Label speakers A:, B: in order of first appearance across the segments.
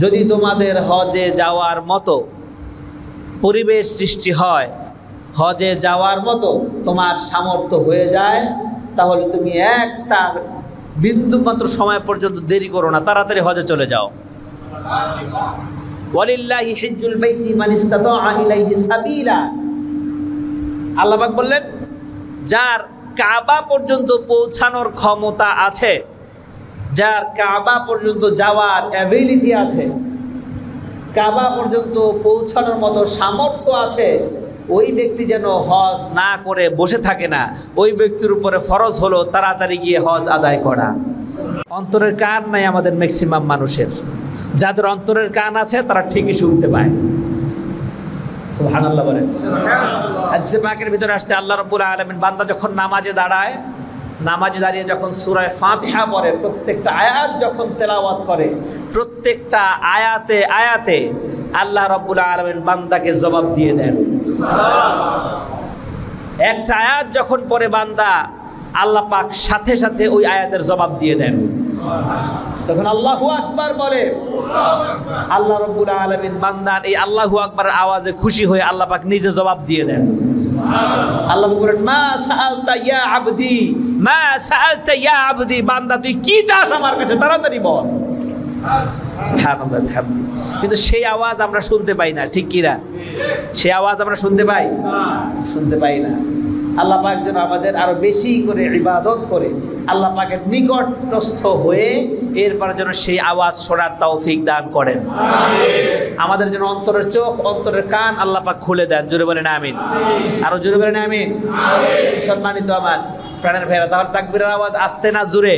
A: যদি তোমাদের হজে যাওয়ার মতো পরিবেশ সৃষ্টি হয়, হজে যাওয়ার মতো তোমার সামর্থ্য হয়ে যায়, তাহলে তুমি একটা বিন্দু মাত্র সময় পর্যন্ত দেরি করো না, তাড়াতাড়ি হজে চলে যাও। ওয়ালিল্লাহি হিজ্জুল বাইতি মান ইসতাতাআ ইলাইহি সাবিলা। আল্লাহ পাক বললেন, যার কাবা পর্যন্ত পৌঁছানোর ক্ষমতা আছে, যার কাবা পর্যন্ত যাওয়ার অ্যাবিলিটি আছে, কাবা পর্যন্ত পৌঁছানোর মতো সামর্থ্য আছে, ওই ব্যক্তি যেন হজ না করে বসে থাকে না। ওই ব্যক্তির উপরে ফরজ হলো তাড়াতাড়ি গিয়ে হজ আদায় করা। অন্তরের কান নাই আমাদের ম্যাক্সিমাম মানুষের। যাদের অন্তরের কান আছে তারা ঠিকই শুনতে পায়। সুবহানাল্লাহ বলেন। হাদিসে পাকের ভিতরে আসছে, আল্লাহ রাব্বুল আলামিন বান্দা যখন নামাজে দাঁড়ায়, নামাজে দাঁড়িয়ে যখন সূরা ফাতিহা পড়ে, প্রত্যেকটা আয়াত যখন তেলাওয়াত করে, প্রত্যেকটা আয়াতে আয়াতে আল্লাহ রাব্বুল আলামিন বান্দাকে জবাব দিয়ে দেন। একটা আয়াত যখন পড়ে বান্দা, আল্লাহ পাক সাথে সাথে ওই আয়াতের জবাব দিয়ে দেন। তখন আল্লাহু আকবার বলে, আল্লাহ রাব্বুল আলামিন বান্দার এই আল্লাহু আকবারের আওয়াজে খুশি হয়ে আল্লাহ পাক নিজে জবাব দিয়ে দেন। আল্লাহ বলেন, মা সাআলতা ইয়া আবদি, মা সাআলতা ইয়া আবদি, বান্দা তুই কি চাস আমার কাছে, তাড়াতাড়ি বল। সুবহানাল্লাহ বিহামদি। কিন্তু সেই আওয়াজ আমরা শুনতে পাই না, ঠিক কি না? সেই আওয়াজ আমরা শুনতে পাই? শুনতে পাই না। আল্লাহ পাক যেন আমাদের আরো বেশি করে ইবাদত করে আল্লাহ পাকের নিকটস্থ হয়ে এরপরে যেন সেই আওয়াজ শোনার তৌফিক দান করেন। আমাদের যেন অন্তরের চোখ, অন্তরের কান আল্লাহ পাক খুলে দেন। জোরে বলেন আমিন। আরো জোরে বলেন আমিন। সম্মানিত আমার প্রাণের ভাইরা, তাহলে তাকবীরের আওয়াজ আস্তে না জোরে?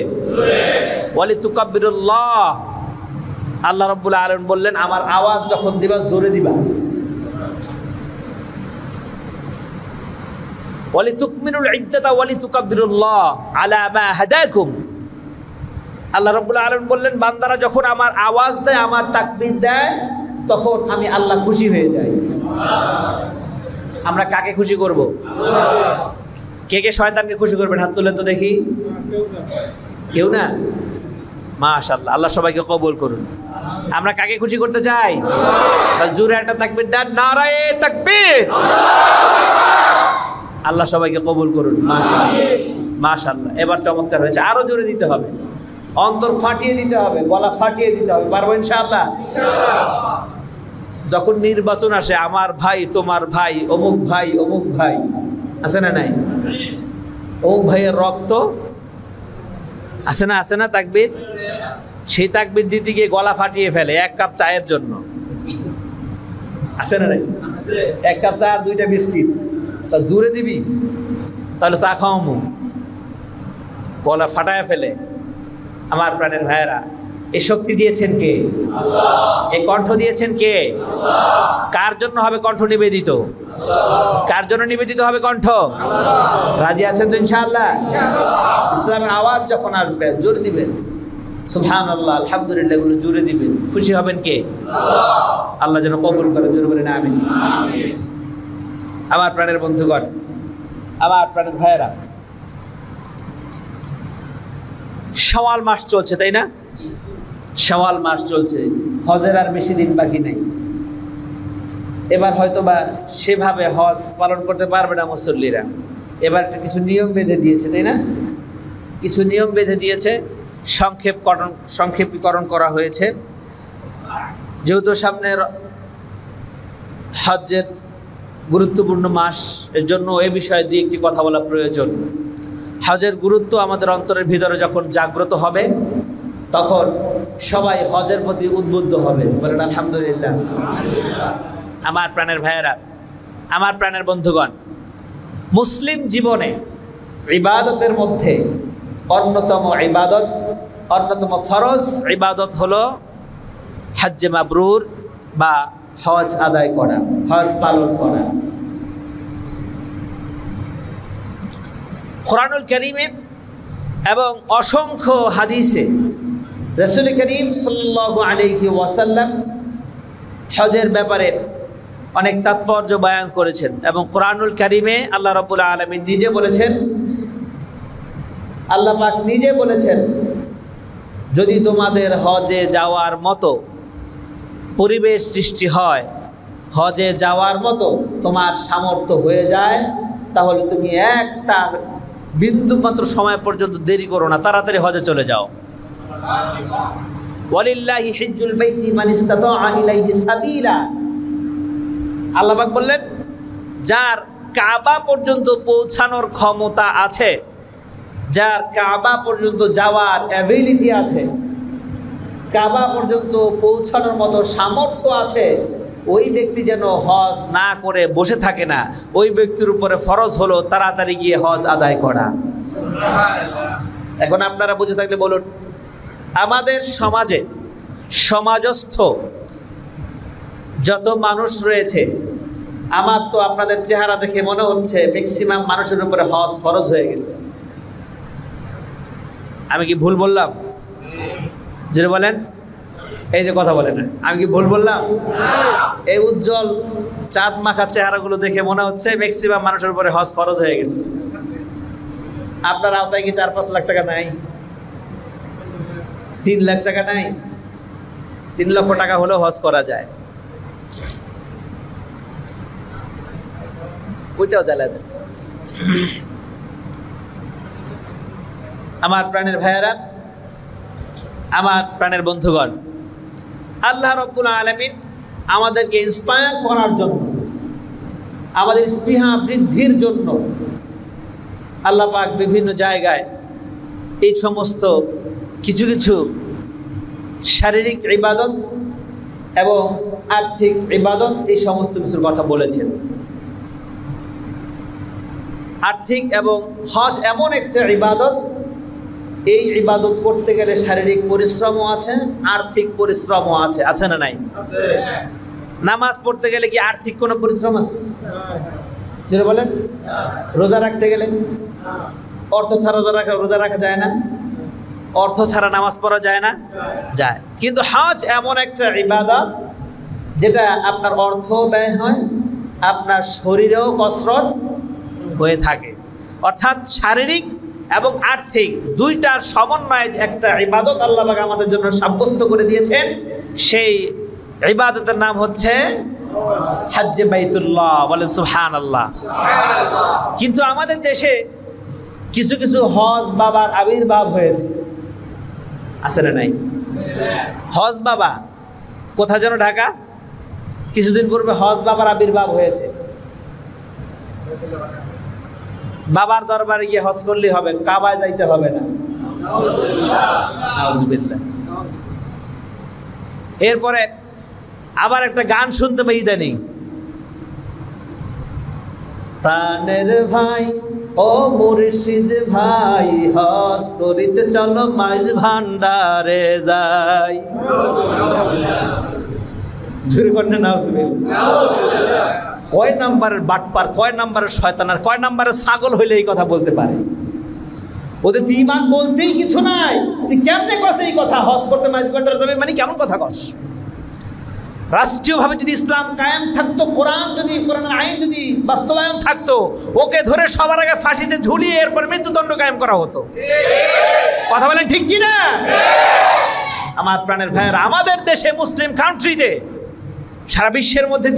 A: ওয়ালি তুকাব্বিরুল্লাহ। আল্লাহ রাব্বুল আলামিন বললেন, আমার আওয়াজ যখন দিবা জোরে দিবা। ওয়ালি তুকমিনুল ইদ্দাতা ওয়ালি তুকাব্বিরুল্লাহ আলা মা হাদাকুম। আল্লাহ রাব্বুল আলামিন বললেন, বান্দারা যখন আমার আওয়াজ দেয়, আমার তাকবীর দেয়, তখন আমি আল্লাহ খুশি হয়ে যাই। আমরা কাকে খুশি করব? কে কে শয়তানকে খুশি করবেন? হাত তুলেন তো দেখি। কেউ না? মাশাআল্লাহ, আল্লাহ সবাইকে কবুল করুন। আমরা কাকে খুশি করতে চাই? জোরে একটা তাকবীর দেন, নারায়ে তাকবীর। আল্লাহ সবাইকে কবুল করুন। মাশাআল্লাহ, মাশাআল্লাহ। এবার চমৎকার হয়েছে। আরো জোরে দিতে হবে, অন্তর ফাটিয়ে দিতে হবে, গলা ফাটিয়ে দিতে হবে। পারবো ইনশাআল্লাহ? যখন নির্বাচন আসে, আমার ভাই, তোমার ভাই, অমুক ভাই, অমুক ভাই, আছে না নাই? অমুক ভাইয়ের রক্ত আছে না, আছে না? তাকবীর, সেই তাকবীর দিতে গিয়ে গলা ফাটিয়ে ফেলে এক কাপ চায়ের জন্য, আছে না নাই? এক কাপ চা আর দুইটা বিস্কিট, তা জোরে দিবি তাহলে চা খাওয়ামু, গলা ফাটায় ফেলে। আমার প্রাণের ভাইয়েরা, এই শক্তি দিয়েছেন কে? আল্লাহ। এই কণ্ঠ দিয়েছেন কে? আল্লাহ। কার জন্য হবে কণ্ঠ নিবেদিত? আল্লাহ। কার জন্য নিবেদিত হবে কণ্ঠ? আল্লাহ। রাজি আছেন তো ইনশাআল্লাহ? ইনশাআল্লাহ। ইসলামের আওয়াজ যখন আসবে জোরে দিবেন, সুবহানাল্লাহ, আলহামদুলিল্লাহ এগুলো জোরে দিবেন। খুশি হবেন কে? আল্লাহ। আল্লাহ যেন কবুল করে। জোরে বলেন আমিন। আমিন। আমার প্রাণের বন্ধুগণ, আমার প্রাণের ভাইয়েরা, শাওয়াল মাস চলছে, তাই না? শাওয়াল মাস চলছে, হজের আর বেশি দিন বাকি নাই। এবার হয়তো বা সেভাবে হজ পালন করতে পারবে না মুসল্লিরা। এবার কিছু নিয়ম বেঁধে দিয়েছে, তাই না? কিছু নিয়ম বেঁধে দিয়েছে, সংক্ষেপীকরণ করা হয়েছে। যেহেতু সামনের হজ্জের গুরুত্বপূর্ণ মাস, এর জন্য এ বিষয়ে দুই একটি কথা বলা প্রয়োজন। হজের গুরুত্ব আমাদের অন্তরের ভিতরে যখন জাগ্রত হবে, তখন সবাই হজের প্রতি উদ্বুদ্ধ হবে। বলেন আলহামদুলিল্লাহ। আমার প্রাণের ভাইয়েরা, আমার প্রাণের বন্ধুগণ, মুসলিম জীবনে ইবাদতের মধ্যে অন্যতম ইবাদত, অন্যতম ফরজ ইবাদত হলো হজ্জে মাবরুর বা হজ আদায় করা, হজ পালন করা। কোরআনুল কারীমে এবং অসংখ্য হাদিসে রাসূল করিম সাল্লাল্লাহু আলাইহি ওয়াসাল্লাম হজের ব্যাপারে অনেক তাৎপর্য বয়ান করেছেন। এবং কোরআনুল কারীমে আল্লাহ রাব্বুল আলামিন নিজে বলেছেন, আল্লাহ পাক নিজে বলেছেন, যদি তোমাদের হজে যাওয়ার মতো পরিবেশ সৃষ্টি হয়, হজে যাওয়ার মতো তোমার সামর্থ্য হয়ে যায়, তাহলে তুমি একটা বিন্দু মাত্র সময় পর্যন্ত দেরি করো না, তাড়াতাড়ি হজে চলে যাও। ওয়ালিল্লাহি হিজ্জুল বাইতি মান ইসতাতাআ ইলাইহি সাবিলা। আল্লাহ পাক বললেন, যার কাবা পর্যন্ত পৌঁছানোর ক্ষমতা আছে, যার কাবা পর্যন্ত যাওয়ার অ্যাবিলিটি আছে, কাবা পর্যন্ত পৌঁছানোর মতো সামর্থ্য আছে, ওই ব্যক্তি যেন হজ না করে বসে থাকে না। ওই ব্যক্তির উপরে ফরজ হলো তাড়াতাড়ি গিয়ে হজ আদায় করা। এখন আপনারা বুঝে থাকলে বলুন, আমাদের সমাজে সমাজস্থ যত মানুষ রয়েছে, আমার তো আপনাদের চেহারা দেখে মনে হচ্ছে ম্যাক্সিমাম মানুষের উপরে হজ ফরজ হয়ে গেছে। আমি কি ভুল বললাম? যেটা বলেন, এই যে কথা বলে না, আমি কি ভুল বললাম? এই উজ্জ্বল চাঁদ মাখা চেহারাগুলো দেখে মনে হচ্ছে ম্যাক্সিমাম মানুষের উপরে হজ ফরজ হয়ে গেছে। আপনার আওতায় কি 4-5 লাখ টাকা নাই? 3 লাখ টাকা নাই? 3 লক্ষ টাকা হলেও হজ করা যায়। ওইটাও জ্বালায় দেন। আমার প্রাণের ভাইয়েরা, আমার প্রাণের বন্ধুগণ, আল্লাহ রাব্বুল আলামিন আমাদেরকে ইন্সপায়ার করার জন্য, আমাদের স্পৃহা বৃদ্ধির জন্য আল্লাহ পাক বিভিন্ন জায়গায় এই সমস্ত কিছু কিছু শারীরিক ইবাদত এবং আর্থিক ইবাদত, এই সমস্ত কিছুর কথা বলেছেন। আর্থিক এবং হজ এমন একটা ইবাদত, এই ইবাদত করতে গেলে শারীরিক পরিশ্রমও আছে, আর্থিক পরিশ্রমও আছে। আছে না নাই? নামাজ পড়তে গেলে কি আর্থিক কোনো পরিশ্রম আছে? যেটা বলেন, রোজা রাখতে গেলে অর্থ ছাড়া রোজা রাখা যায় না, অর্থ ছাড়া নামাজ পড়া যায় না, যায়। কিন্তু হজ এমন একটা ইবাদত যেটা আপনার অর্থ ব্যয় হয়, আপনার শরীরেও কসরত হয়ে থাকে। অর্থাৎ শারীরিক এবং আর্থিক দুইটার সমন্বয়ে একটা ইবাদত আল্লাহ পাক আমাদের জন্য সাব্যস্ত করে দিয়েছেন। সেই ইবাদতের নাম হচ্ছে হজ্জে বাইতুল্লাহ। বলেন সুবহানাল্লাহ। কিন্তু আমাদের দেশে কিছু কিছু হজ বাবার আবির্ভাব হয়েছে, আছে না নাই? হজ বাবা কোথা যেন, ঢাকা, কিছুদিন পূর্বে হজ বাবার আবির্ভাব হয়েছে। বাবার দরবারে গিয়ে হজ করলেই হবে, কাবায় যাইতে হবে না। নাউজুবিল্লাহ। এরপরে আবার একটা গান শুনতে পাই ইদানিং, প্রাণের ভাই ও মুর্শিদ ভাই, হজ করিতে চলো মাইজ ভান্ডারে যাই। জোরে করেন নাউজুবিল্লাহ। কয় নাম্বারের বাটপার, কয় নাম্বারের শয়তান, আর কয় নাম্বারের ছাগল হইলে এই কথা বলতে পারে? ওদের তুই ইমান বলতেই কিছু নাই, তুই কেমনে কস এই কথা? হজ করতে মাইজ ভান্ডারে যাবে মানে কেমন কথা কস? রাষ্ট্রীয়ভাবে যদি ইসলাম কায়েম থাকতো, কোরআনের আইন যদি বাস্তবায়ন থাকতো, ওকে ধরে সবার আগে ফাঁসিতে ঝুলিয়ে এরপর মৃত্যুদণ্ড কায়েম করা হতো। কথা বলেন ঠিক কি না? আমার প্রাণের ভাইয়েরা, আমাদের দেশে মুসলিম কান্ট্রিতে, সারা বিশ্বের মধ্যে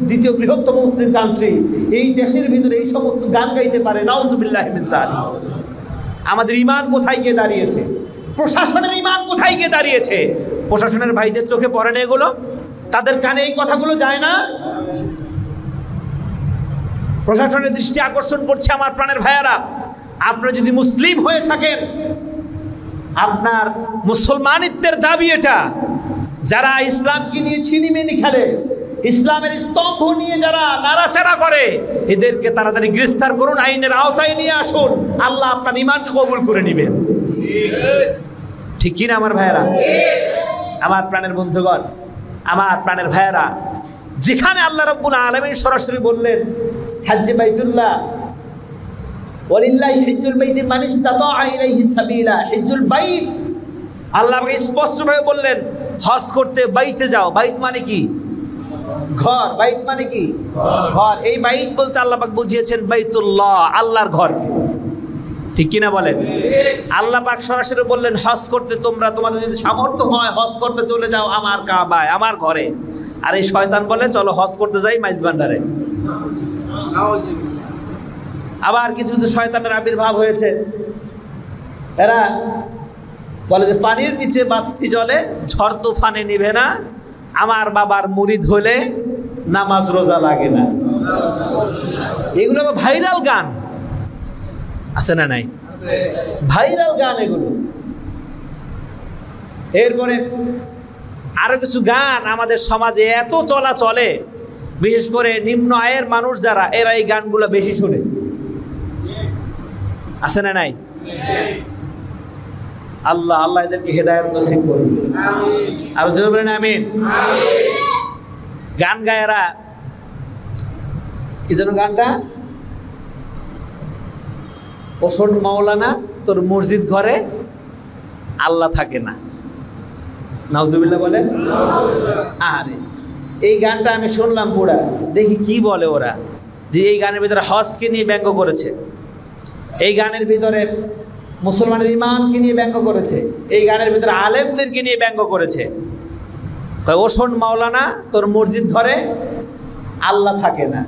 A: দ্বিতীয় বৃহত্তম মুসলিম কান্ট্রি, এই দেশের ভিতরে এই সমস্ত গান গাইতে পারে, নাউজুবিল্লাহ মিন যালিক। আমাদের ঈমান কোথায় গিয়ে দাঁড়িয়েছে? প্রশাসনের ঈমান কোথায় গিয়ে দাঁড়িয়েছে? প্রশাসনের ভাইদের চোখে পড়ে না এগুলো? তাদের কানে এই কথাগুলো যায় না? প্রশাসনের দৃষ্টি আকর্ষণ করছে। আমার প্রাণের ভাইয়ারা, আপনি যদি মুসলিম হয়ে থাকেন, আপনার মুসলমানিত্বের দাবি এটা। যারা ইসলামকে নিয়ে ছিনিমিনি খেলে, ইসলামের স্তম্ভ নিয়ে যারা নাড়াচাড়া করে, এদেরকে তাড়াতাড়ি গ্রেফতার করুন, আইনের আওতায় নিয়ে আসুন। আল্লাহ আপনার ঈমানকে কবুল করে নেবেন। ঠিক কিনা আমার ভাইয়েরা? আমার প্রাণের বন্ধুগণ, আমার প্রাণের ভাইয়েরা, যেখানে আল্লাহ রাব্বুল আলামিন সরাসরি বললেন হজ্জে বাইতুল্লাহ, ওয়ালিল্লাহি হিজ্জুল বাইতি মান ইসতাতাআ ইলাইহি সাবিলা, হিজ্জুল বাইত, আল্লাহ স্পষ্টভাবে বললেন হজ করতে বাইতে যাও। বাইত মানে কি? ঘর। বাইত মানে কি? ঘর। এই বাইত বলতে আল্লাহ পাক বুঝিয়েছেন বাইতুল্লাহ, আল্লাহর ঘর। ঠিক কিনা বলেন? আল্লাহ পাক সরাসরি বললেন হজ করতে তোমরা তোমাদের যদি সামর্থ্য হয় হজ করতে চলে যাও আমার কাবায় আমার ঘরে। আর এই শয়তান বলে চলো হজ করতে যাই মাইজবান্ডারে। আবার কিছু কিছু শয়তানের আবির্ভাব হয়েছে, এরা বলে যে পানির নিচে বাতি জ্বলে ঝড় তুফানে নিভে না, আমার বাবার মুরিদ হলে নামাজ রোজা লাগে না। এগুলো ভাইরাল গান আছে না নাই? ভাইরাল গান এগুলো। এরপরে আরো কিছু গান আমাদের সমাজে এত চলা চলে, বিশেষ করে নিম্ন আয়ের মানুষ যারা, এরা এই গানগুলো বেশি শুনে। আছে না নাই? আল্লাহ আল্লাহ এদেরকে হেদায়েত নসিব করুন। আর জোরে বলেন আমিন। গান গায় এরা, কি যেন গানটা, ওষুধ মাওলানা তোর মসজিদ ঘরে আল্লাহ থাকে না। নাউজুবিল্লাহ বলেন। আরে এই গানটা আমি শুনলাম পুরা, দেখি কি বলে ওরা, যে এই গানের ভিতরে হজকে নিয়ে ব্যঙ্গ করেছে, এই গানের ভিতরে মুসলমানের ইমানকে নিয়ে ব্যঙ্গ করেছে, এই গানের ভিতরে আলেমদেরকে নিয়ে ব্যঙ্গ করেছে। ওষুধ মাওলানা তোর মসজিদ ঘরে আল্লাহ থাকে না।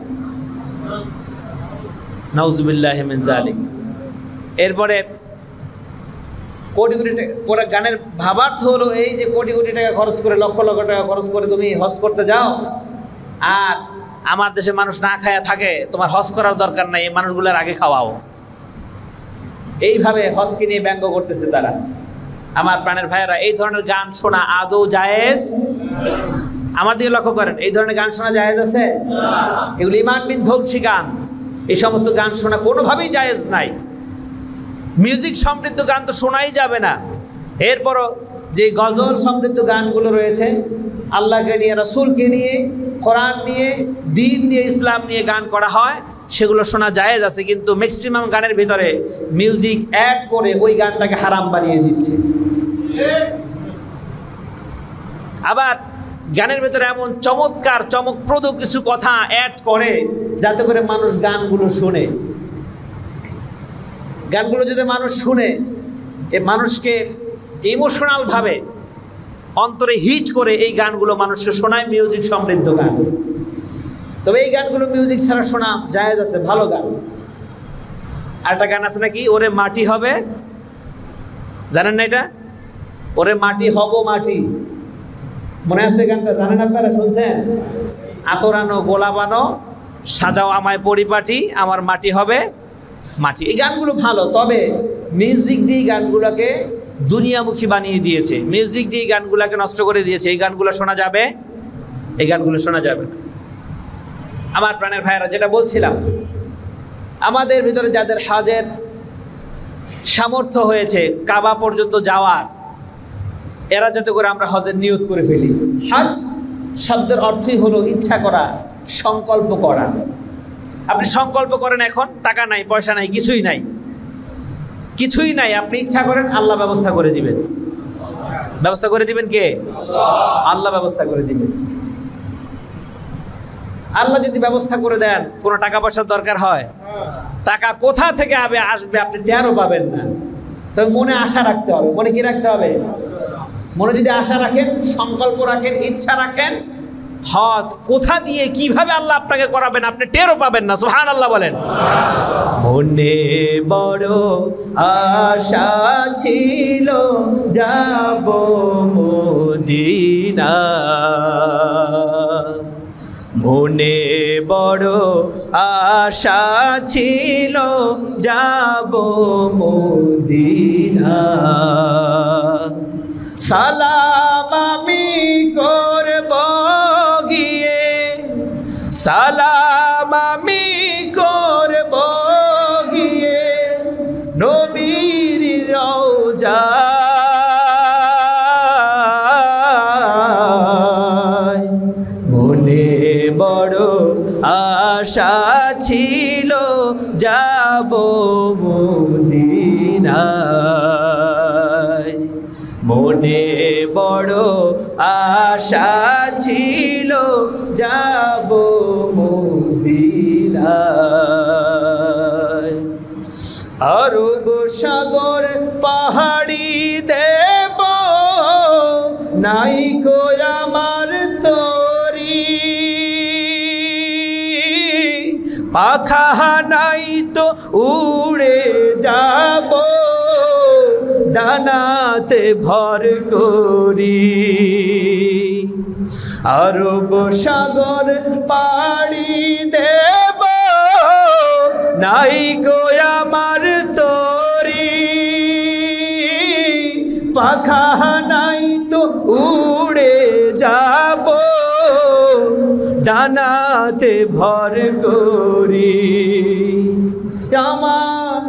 A: নাউজুবিল্লাহি মিন যালিক। এরপরে কোটি কোটি টাকা, ওরা গানের ভাবার্থ হলো এই যে কোটি কোটি টাকা খরচ করে, লক্ষ লক্ষ টাকা খরচ করে তুমি হজ করতে যাও, আর আমার দেশে মানুষ না খায়া থাকে, তোমার হজ করার দরকার নাই, এই মানুষগুলোর আগে খাওয়াও। এইভাবে হজকে নিয়ে ব্যঙ্গ করতেছে তারা। আমার প্রাণের ভাইয়েরা, এই ধরনের গান শোনা আদৌ জায়েজ? আমার দিকে লক্ষ্য করেন, এই ধরনের গান শোনা জায়েজ আছে? এগুলো ইমান বিধ্বংসী গান, এই সমস্ত গান শোনা কোনোভাবেই জায়েজ নাই। মিউজিক সমৃদ্ধ গান তো শোনাই যাবে না। এরপরও যে গজল সমৃদ্ধ গানগুলো রয়েছে, আল্লাহকে নিয়ে, রাসূলকে নিয়ে, কোরআন নিয়ে, দ্বীন নিয়ে, ইসলাম নিয়ে গান করা হয়, সেগুলো শোনা জায়েজ আছে। কিন্তু ম্যাক্সিমাম গানের ভিতরে মিউজিক অ্যাড করে ওই গানটাকে হারাম বানিয়ে দিচ্ছে। আবার গানের ভিতরে এমন চমৎকার চমকপ্রদ কিছু কথা অ্যাড করে যাতে করে মানুষ গানগুলো শোনে। গানগুলো যদি মানুষ শুনে, এ মানুষকে ইমোশনাল ভাবে অন্তরে হিট করে এই গানগুলো মানুষকে শোনায়, মিউজিক সমৃদ্ধ গান। তবে এই গানগুলো মিউজিক ছাড়া শোনা জায়েজ আছে, ভালো গান। আর একটা গান আছে নাকি, ওরে মাটি হবে, জানেন না এটা? ওরে মাটি হব মাটি, মনে আছে গানটা? জানেন আপনারা? শুনছেন? আতরানো গোলাবানো সাজাও আমায় পরিপাটি, আমার মাটি হবে মাটি। এই গানগুলো ভালো, তবে মিউজিক দিয়ে গানগুলোকে দুনিয়ামুখী বানিয়ে দিয়েছে, মিউজিক দিয়ে গানগুলোকে নষ্ট করে দিয়েছে। এই গানগুলো শোনা যাবে? এই গানগুলো শোনা যাবে না। আমার প্রাণের ভাইয়েরা, যেটা বলছিলাম, আমাদের ভিতরে যাদের হজের সামর্থ্য হয়েছে কাবা পর্যন্ত যাওয়ার, এরা যাতে করে আমরা হজের নিয়ত করে ফেলি। হজ শব্দের অর্থই হলো ইচ্ছা করা, সংকল্প করা। আপনি সংকল্প করেন, এখন টাকা নাই, পয়সা নাই, কিছুই নাই, কিছুই নাই, আপনি ইচ্ছা করেন, আল্লাহ ব্যবস্থা করে দিবেন। ব্যবস্থা করে দিবেন কে? আল্লাহ ব্যবস্থা করে দিবেন। আল্লাহ যদি ব্যবস্থা করে দেন, কোনো টাকা পয়সার দরকার হয়? টাকা কোথা থেকে আসবে আপনি টেরও পাবেন না। তবে মনে আশা রাখতে হবে। মনে কি রাখতে হবে? মনে যদি আশা রাখেন, সংকল্প রাখেন, ইচ্ছা রাখেন, হজ কোথা দিয়ে কিভাবে আল্লাহ আপনাকে করাবেন আপনি টেরও পাবেন না। সুবহানাল্লাহ বলেন। মনে বড় আশা ছিল যাব মদিনা, মনে বড় আশা ছিল যাব মদিনা, সালাম আমি করব গিয়ে, সালাম আমি করব গিয়ে নবীর রওজায়, মনে বড় আশা ছিল যাব মদিনায়, মনে বড় আশা ছিল যাব মদিনায়। আরব সাগর পাহাড়ি দেব নাই কো আমার তরি, পাখা নাই তো উড়ে যাব ডানাতে ভর করি। আরব সাগর পাড়ি দেব নাই গো আমার তরি, পাখা নাই তো উড়ে যাব ডানাতে ভর করি। আমার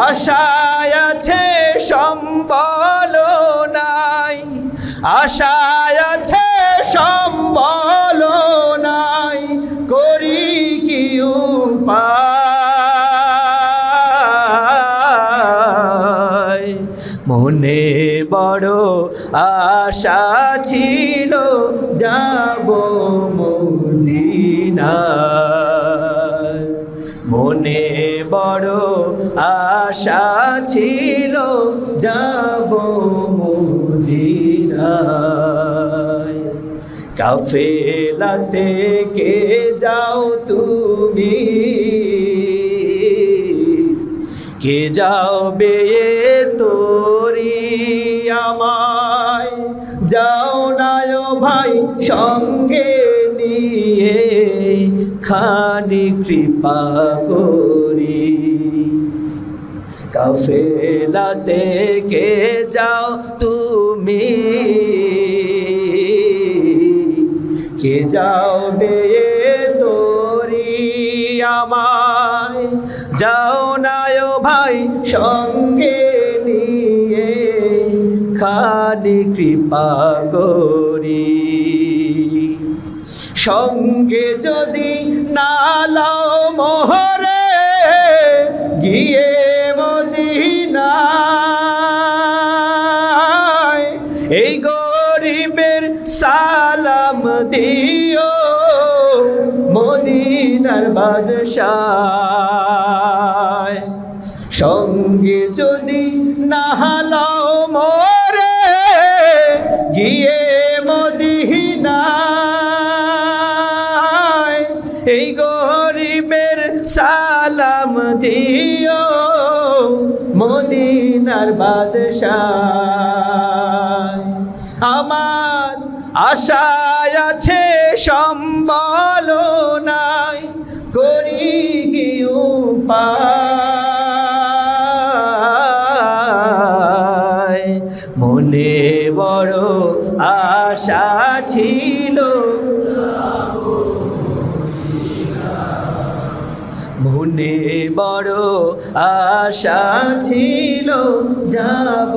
A: আশায় আছে সম্বল নাই, আশায় আছে সম্বল নাই, করি কি উপায়। মনে বড় আশা ছিল যাব মদিনায়, মনে বড় আশা ছিল যাব মদিনায়। কাফেলাতে কে যাও তুমি, কে যাও বে তোরি আমায়, যাও না ভাই সঙ্গে নিয়ে খানি কৃপা করি। কাফেলাতে কে যাও তুমি, কে যাও বে তোরি আমায়, যাও না ভাই সঙ্গে নিয়ে খানি কৃপা করি। সঙ্গে যদি না লাও মোহরে গিয়ে মদিনায়, এই গরিবের সালাম দিও মদিনার বাদশাহ। সঙ্গে যদি না লাও মোরে গিয়ে মদিনায়, এই গরিবের সালাম দিও মদিনার বাদশাহ। আমার আশায় আছে সম্বল নাই, করি কি উপায়। মনে বড় আশা ছিল, মনে বড় আশা ছিল যাব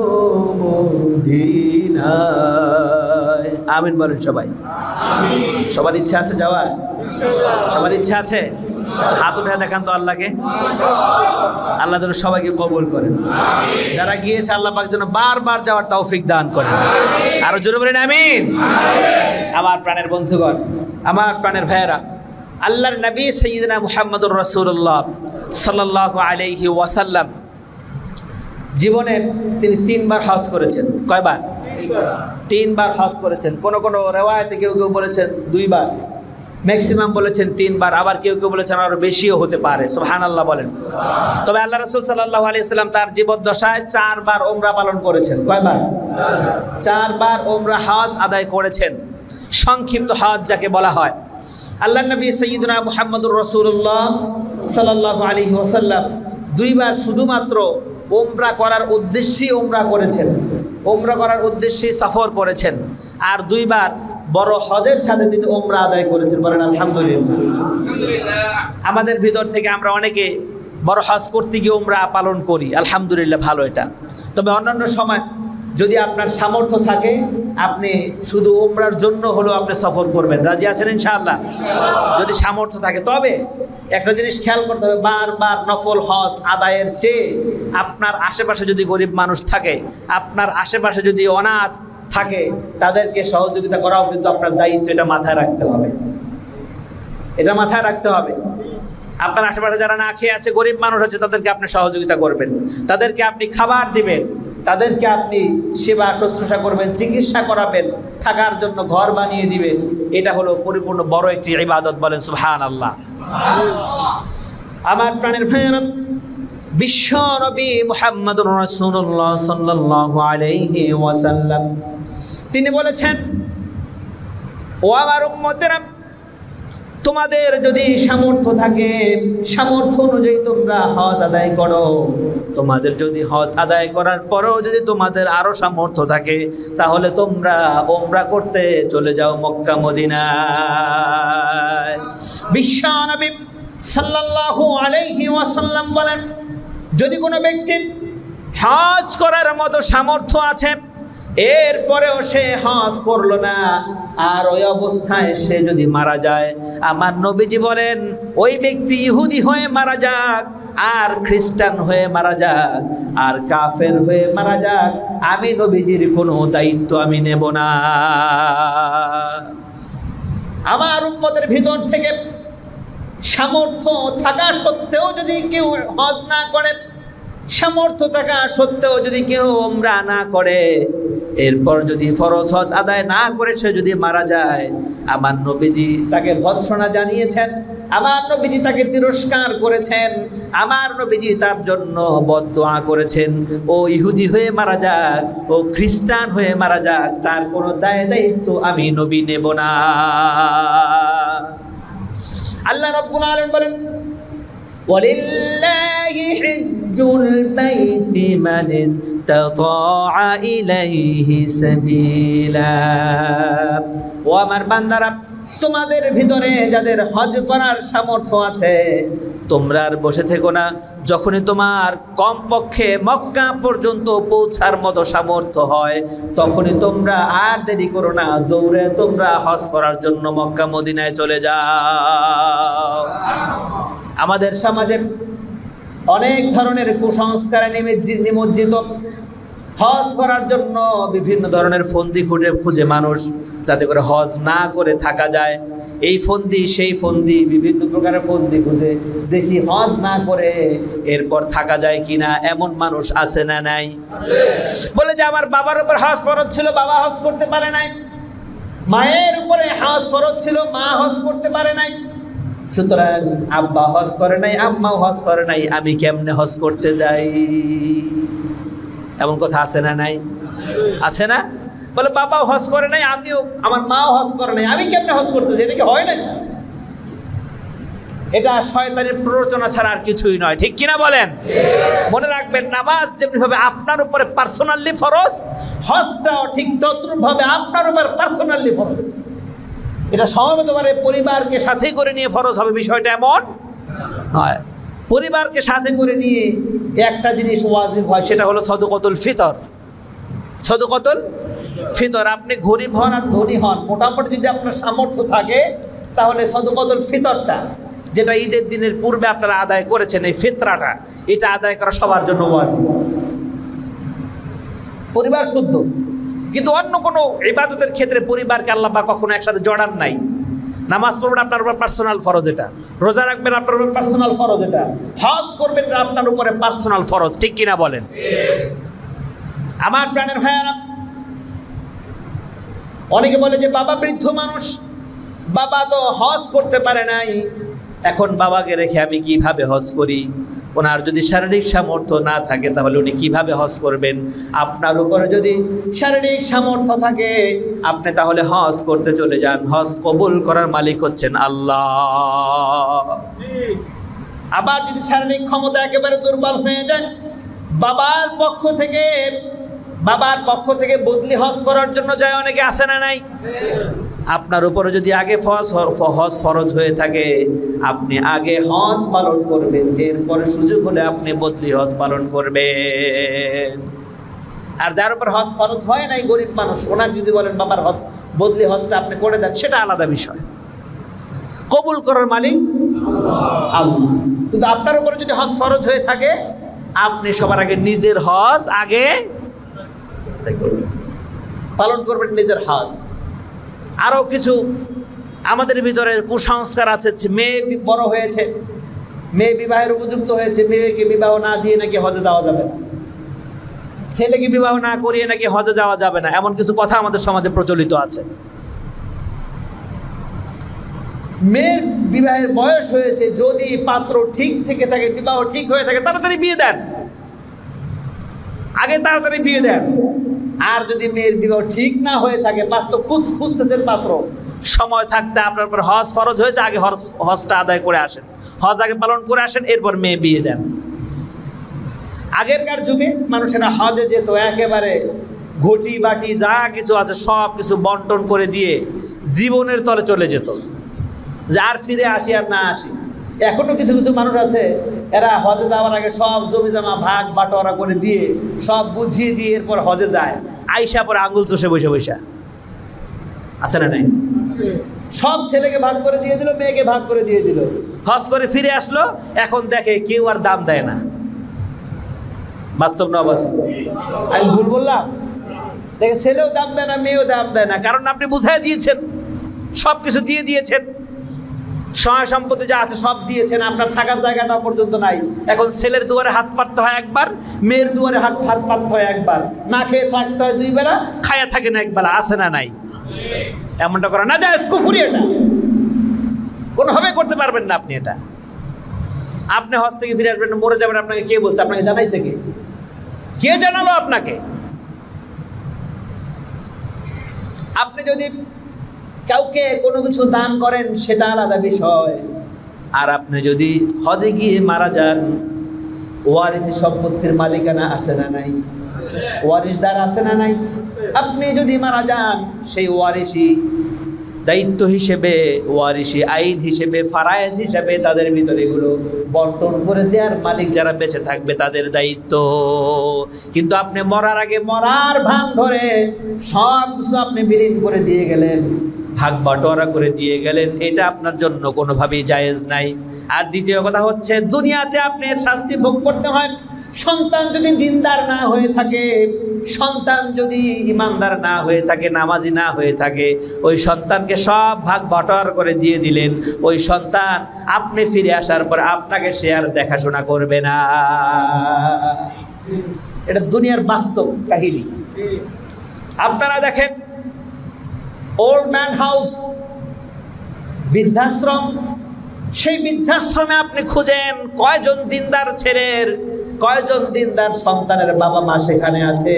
A: মদিনায়। আমিন বলেন সবাই। সবার ইচ্ছা আছে যাওয়ার? সবার ইচ্ছা আছে? হাত উঠে দেখান তো আল্লাহকে। আল্লাহ যেন সবাইকে কবুল করেন। যারা গিয়েছে আল্লাহ পাক যেন বারবার যাওয়ার তৌফিক দান করেন। আরো জোরে বলেন আমিন। আমার প্রাণের বন্ধুগণ, আমার প্রাণের ভাইয়েরা, আল্লাহর নবী সাইয়্যিদনা মুহাম্মদুর রাসূলুল্লাহ সাল্লাল্লাহু আলাইহি ওয়াসাল্লাম জীবনে তিনি 3 বার হজ করেছেন। কয়বার? 3 বার হজ করেছেন। কোন কোন রিওয়ায়াতে কেউ কেউ বলেছেন 2 বার, ম্যাক্সিমাম বলেছেন 3 বার, আবার কেউ কেউ বলেছেন আরো বেশিও হতে পারে। সুবহানাল্লাহ বলেন। তবে আল্লাহ রাসূল সাল্লাল্লাহু আলাইহি ওয়াসাল্লাম তার জীবদ্দশায় 4 বার উমরা পালন করেছেন। কয়বার? 4 বার উমরা হজ আদায় করেছেন। সংক্ষিপ্ত হজ যাকে বলা হয়। আল্লাহর নবী সাইয়্যিদুনা মুহাম্মদুর রাসূলুল্লাহ সাল্লাল্লাহু আলাইহি ওয়াসাল্লাম 2 বার শুধুমাত্র উমরা করার উদ্দেশ্যে উমরা করেছেন, উমরা করার উদ্দেশ্যে সফর করেছেন। আর 2 বার বড় হজের সাথে তিনি উমরা আদায় করেছেন। বলেন আলহামদুলিল্লাহ। আমাদের ভিতর থেকে আমরা অনেকে বড় হজ করতে গিয়ে উমরা পালন করি, আলহামদুলিল্লাহ, ভালো এটা। তবে অন্যান্য সময় যদি আপনার সামর্থ্য থাকে আপনি শুধু উমরার জন্য হলেও আপনি সফর করবেন। রাজি আছেন ইনশাআল্লাহ? যদি সামর্থ্য থাকে। তবে একটা জিনিস খেয়াল করতে হবে, বারবার নফল হজ আদায়ের চেয়ে আপনার আশেপাশে যদি গরিব মানুষ থাকে, আপনার আশেপাশে যদি অনাথ থাকে, তাদেরকে সহযোগিতা করাও কিন্তু আপনার দায়িত্ব। এটা মাথায় রাখতে হবে, এটা মাথায় রাখতে হবে। আপনার আশেপাশে যারা না খেয়ে আছে, গরিব মানুষ আছে, তাদেরকে আপনি সহযোগিতা করবেন, তাদেরকে আপনি খাবার দিবেন, তাদেরকে আপনি সেবা শুশ্রূষা করবেন, চিকিৎসা করাবেন, থাকার জন্য ঘর বানিয়ে দিবেন। এটা হলো পরিপূর্ণ বড় একটি ইবাদত। বলেন সুবহানাল্লাহ। আমার প্রাণের ভাইয়েরা, বিশ্ব নবী মুহাম্মদুর রাসূলুল্লাহ সাল্লাল্লাহু আলাইহি ওয়াসাল্লাম তিনি বলেছেন, ও আমার উম্মতেরা, তোমাদের যদি সামর্থ্য থাকে, সামর্থ্য অনুযায়ী তোমরা হজ আদায় করো। তোমাদের যদি হজ আদায় করার পরেও যদি তোমাদের আরো সামর্থ্য থাকে, তাহলে তোমরা ওমরা করতে চলে যাও মক্কা মদিনায়। বিশ্ব নবী সাল্লাল্লাহু আলাইহি ওয়াসাল্লাম বলেন, যদি কোনো ব্যক্তির হজ করার মতো সামর্থ্য আছে, এরপরেও সে হজ করলো না, আর ওই অবস্থায় সে যদি মারা যায়, আমার নবীজি বলেন ওই ব্যক্তি ইহুদি হয়ে মারা যাক, আর খ্রিস্টান হয়ে মারা যাক, আর কাফের হয়ে মারা যাক, আমি নবীজির কোনো দায়িত্ব আমি নেব না। আমার উম্মতের ভিতর থেকে সামর্থ্য থাকা সত্ত্বেও যদি কেউ হজ না করে, সামর্থ্য থাকা সত্ত্বেও যদি কেউ উমরা না করে, এরপর যদি ফরজ হজ আদায় না করে সে যদি মারা যায়, আমার নবীজি তাকে ভর্ৎসনা জানিয়েছেন, আমার নবীজি তাকে তিরস্কার করেছেন, আমার নবীজি তার জন্য বদদোয়া করেছেন। ও ইহুদি হয়ে মারা যাক, ও খ্রিস্টান হয়ে মারা যাক, তার কোনো দায়িত্ব আমি নবী নেব না। আল্লাহ রাব্বুল আলামিন বলেন, ওয়ালিল্লাহি হিজ্জুল বাইতি মান ইসতাতাআ ইলাইহি সাবিলা। ও আমার বান্দারা, তোমাদের ভিতরে যাদের হজ করার সামর্থ্য আছে, তোমরা আর বসে থেকো না। যখনই তোমার কমপক্ষে মক্কা পর্যন্ত পৌঁছার মতো সামর্থ্য হয়, তখনই তোমরা আর দেরি করো না, দৌড়ে তোমরা হজ করার জন্য মক্কা মদিনায় চলে যাও। আমাদের সমাজে অনেক ধরনের কুসংস্কারে নিমজ্জিত। হজ করার জন্য বিভিন্ন ধরনের ফন্দি খুঁজে মানুষ, যাতে করে হজ না করে থাকা যায়। এই ফন্দি সেই ফন্দি, বিভিন্ন প্রকারের ফন্দি খুঁজে দেখি হজ না করে এরপর থাকা যায় কিনা। এমন মানুষ আছে না নাই? বলে যে আমার বাবার উপর হজ ফরজ ছিল, বাবা হজ করতে পারে নাই। মায়ের উপরে হজ ফরজ ছিল, মা হজ করতে পারে নাই। সুতরাং আব্বা হজ করে নাই, আম্মাও হজ করে নাই, আমি কেমনে হজ করতে যাই? এমন কথা আছে না নাই? আছে না? বলে বাবাও হজ করে নাই, আমিও, আমার মাও হজ করে নাই, আমি কেমনে হজ করতে যাই? এটা কি হয় না? এটা শয়তানের প্ররোচনা ছাড়া আর কিছুই নয়। ঠিক কিনা বলেন? মনে রাখবেন, নামাজ যেভাবে আপনার উপরে পার্সোনালি ফরজ, হজটাও ঠিক তদ্রূপভাবে আপনার উপর পার্সোনালি ফরজ। এটা সমবেতভাবে পরিবারকে সাথে করে নিয়ে ফরজ হবে, বিষয়টা এমন নয়। পরিবারকে সাথে করে নিয়ে একটা জিনিস ওয়াজিব হয়, সেটা হলো সাদকাতুল ফিতর। সাদকাতুল ফিতর। আপনি গরিব হন আর ধনী হন, মোটামুটি যদি আপনার সামর্থ্য থাকে, তাহলে সাদকাতুল ফিতরটা, যেটা ঈদের দিনের পূর্বে আপনারা আদায় করেছেন, এই ফিতরাটা, এটা আদায় করা সবার জন্য ওয়াজিব। পরিবার শুদ্ধ। কিন্তু অন্য কোনো ইবাদতের ক্ষেত্রে পরিবারকে আল্লাহ পাক কখনো একসাথে জড়ান নাই। নামাজ পড়বেন আপনার উপর পার্সোনাল ফরজ এটা, রোজা রাখবেন আপনার উপর পার্সোনাল ফরজ এটা, হজ করবেন আপনার উপরে পার্সোনাল ফরজ। ঠিক কিনা বলেন? আমার প্রাণের ভাইয়ারা, অনেকে বলে যে বাবা বৃদ্ধ মানুষ, বাবা তো হজ করতে পারে নাই, এখন বাবাকে রেখে আমি কিভাবে হজ করি? ওনার যদি শারীরিক সামর্থ্য না থাকে, তাহলে উনি কিভাবে হজ করবেন? আপনার উপরে যদি শারীরিক সামর্থ্য থাকে, আপনি তাহলে হজ করতে চলে যান। হজ কবুল করার মালিক হচ্ছেন আল্লাহ। আবার যদি শারীরিক ক্ষমতা একেবারে দুর্বল হয়ে যায়, বাবার পক্ষ থেকে বদলি হজ করার জন্য যায় অনেকে, আসে না নাই? আপনার উপরে যদি আগে হজ ফরজ হয়ে থাকে, আপনি আগে হজ পালন করবেন, এরপরে সুযোগ হলে আপনি বদলি হজ পালন করবেন। আর যার উপর হজ ফরজ হয় নাই, গরিব মানুষ, ওনাকে যদি বলেন বাবার বদলি হজটা আপনি করে দেন, সেটা আলাদা বিষয়। কবুল করার মালিক আল্লাহ। কিন্তু আপনার উপরে যদি হজ ফরজ হয়ে থাকে, আপনি সবার আগে নিজের হজ আগে পালন করবেন, নিজের হজ। আরও কিছু আমাদের ভিতরে কুসংস্কার আছে। মেয়ে বড় হয়েছে, মেয়ে বিবাহের উপযুক্ত হয়েছে, মেয়েকে বিবাহ না দিয়ে নাকি হজে যাওয়া যাবে না, ছেলেকে বিবাহ না করিয়ে নাকি হজে যাওয়া যাবে না, এমন কিছু কথা আমাদের সমাজে প্রচলিত আছে। মেয়ের বিবাহের বয়স হয়েছে, যদি পাত্র ঠিক থেকে থাকে, বিবাহ ঠিক হয়ে থাকে, তাড়াতাড়ি বিয়ে দেন, আগে তাড়াতাড়ি বিয়ে দেন। আর যদি মেয়ের বিবাহ ঠিক না হয়ে থাকে, বাস্তব খুঁজতেছেন পাত্র, সময় থাকতে আপনার উপর হজ ফরজ হয়েছে, আগে হজটা আদায় করে আসেন, হজ আগে পালন করে আসেন, এরপর মেয়ে বিয়ে দেন। আগেরকার যুগে মানুষেরা হজে যেত, একেবারে ঘটি বাটি যা কিছু আছে সব কিছু বন্টন করে দিয়ে জীবনের তলে চলে যেত, যে আর ফিরে আসি আর না আসি। এখনো কিছু কিছু মানুষ আছে, এরা হজে যাওয়ার আগে সব জমি জমা ভাগ বাটোয়ারা করে দিয়ে, সব বুঝিয়ে দিয়ে এরপর হজে যায়, আইসা পরে আঙ্গুল চষে বসে বসে আছে না নাই? সব ছেলেকে ভাগ করে দিয়ে দিল, মেয়েকে ভাগ করে দিয়ে দিল, হজ করে ফিরে আসলো, এখন দেখে কেউ আর দাম দেয় না। বাস্তব না বাস্তব? আমি ভুল বললাম? দেখে ছেলেও দাম দেয় না, মেয়েও দাম দেয় না, কারণ আপনি বুঝাই দিয়েছেন, সব কিছু দিয়ে দিয়েছেন, সহায় সম্পত্তি যা আছে সব দিয়েছেন, আপনার থাকার জায়গাটা পর্যন্ত নাই। এখন ছেলের দুয়ারে হাত পাততে হয় একবার, মেয়ের দুয়ারে হাত পাততে হয় একবার, না খেয়ে থাকতে হয় দুই বেলা, খায়া থাকে না একবেলা, আছে না নাই? এমনটা করা না যায়, কুফরি, এটা কোনোভাবে করতে পারবেন না আপনি। এটা আপনি হজ থেকে ফিরে আসবেন, মরে যাবেন, আপনাকে কে বলছে? আপনাকে জানাইছে কে? কে জানালো আপনাকে? আপনি যদি কাউকে কোনো কিছু দান করেন সেটা আলাদা বিষয়, আর আপনি যদি হজে গিয়ে মারা যান, ওয়ারিসি সম্পত্তির মালিকানা আছে না নাই? ওয়ারিসদার আছে না নাই? আপনি যদি মারা যান, সেই ওয়ারিসি দায়িত্ব হিসেবে, ওয়ারিসি আইন হিসেবে, ফারায়েজ হিসেবে তাদের ভিতরে এগুলো বন্টন করে দেওয়ার মালিক যারা বেঁচে থাকবে তাদের দায়িত্ব। কিন্তু আপনি মরার আগে মরার ভান ধরে সব কিছু আপনি বিলীন করে দিয়ে গেলেন, ভাগ বাটোয়ারা করে দিয়ে গেলেন, এটা আপনার জন্য কোনোভাবেই জায়েজ নাই। আর দ্বিতীয় কথা হচ্ছে, দুনিয়াতে আপনি এর শাস্তি ভোগ করতে হয়। সন্তান যদি দিনদার না হয়ে থাকে, সন্তান যদি ইমানদার না হয়ে থাকে, নামাজি না হয়ে থাকে, ওই সন্তানকে সব ভাগ বাটোয়ারা করে দিয়ে দিলেন, ওই সন্তান আপনি ফিরে আসার পর আপনাকে সে আর দেখাশোনা করবে না। এটা দুনিয়ার বাস্তব কাহিনী। আপনারা দেখেন, ওল্ড ম্যান হাউস, বৃদ্ধাশ্রম, সেই বৃদ্ধাশ্রমে আপনি খুঁজেন কয়জন দিনদার ছেলের, কয়জন দিনদার সন্তানের বাবা মা সেখানে আছে?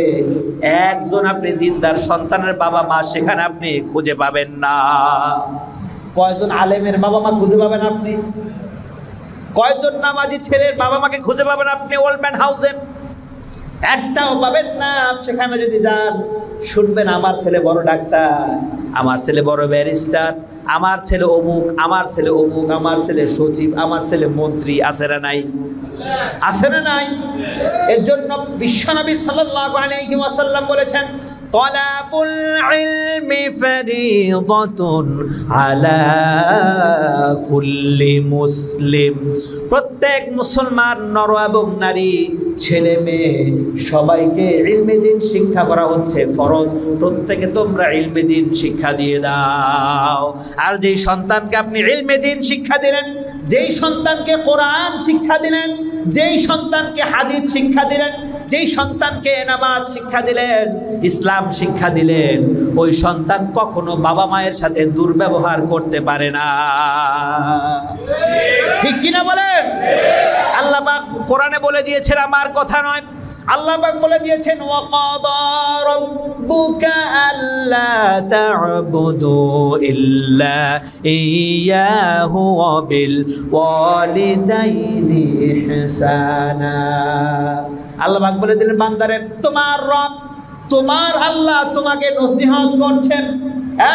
A: একজন আপনি দিনদার সন্তানের বাবা মা সেখানে আপনি খুঁজে পাবেন না। কয়জন আলেমের বাবা মা খুঁজে পাবেন আপনি? কয়জন নামাজি ছেলের বাবা মাকে খুঁজে পাবেন আপনি ওল্ড ম্যান হাউসে? একটাও পাবেন না। সেখানে যদি যান, শুনবেন আমার ছেলে বড় ডাক্তার, আমার ছেলে বড় ব্যারিস্টার, আমার ছেলে অমুক, আমার ছেলে অমুক, আমার ছেলে সচিব, আমার ছেলে মন্ত্রী। আছে না নাই? আছে না নাই? এর জন্য বিশ্বনবী সাল্লাল্লাহু আলাইহি ওয়াসাল্লাম বলেছেন, তালাবুল ইলমি ফরিদাতুন আলা কুল্লি মুসলিম। প্রত্যেক মুসলমান নর এবং নারী, ছেলে মেয়ে সবাইকে ইলমে দ্বীন শিক্ষা করা হচ্ছে ফরজ। প্রত্যেকে তোমরা ইলমে দ্বীন শিক্ষা দিয়ে দাও। আর যেই সন্তানকে আপনি ইলমে দ্বীন শিক্ষা দিলেন, যেই সন্তানকে কোরআন শিক্ষা দিলেন, যেই সন্তানকে হাদিস শিক্ষা দিলেন, যেই সন্তানকে নামাজ শিক্ষা দিলেন, ইসলাম শিক্ষা দিলেন, ওই সন্তান কখনো বাবা মায়ের সাথে দুর্ব্যবহার করতে পারে না। ঠিক কিনা বলেন? আল্লাহ পাক কোরআনে বলে দিয়েছেন, আমার কথা নয়। আল্লাহ পাক বলে দিয়েছেন, ওয়াকাদা রাব্বুকা আল্লা তা'বুদু ইল্লা ইয়্যাহু ওয়া বিল ওয়ালিদাইনি ইহসানা। আল্লাহ পাক বলে দিলেন, বান্দারে, তোমার রব, তোমার আল্লাহ তোমাকে নসিহত করছেন,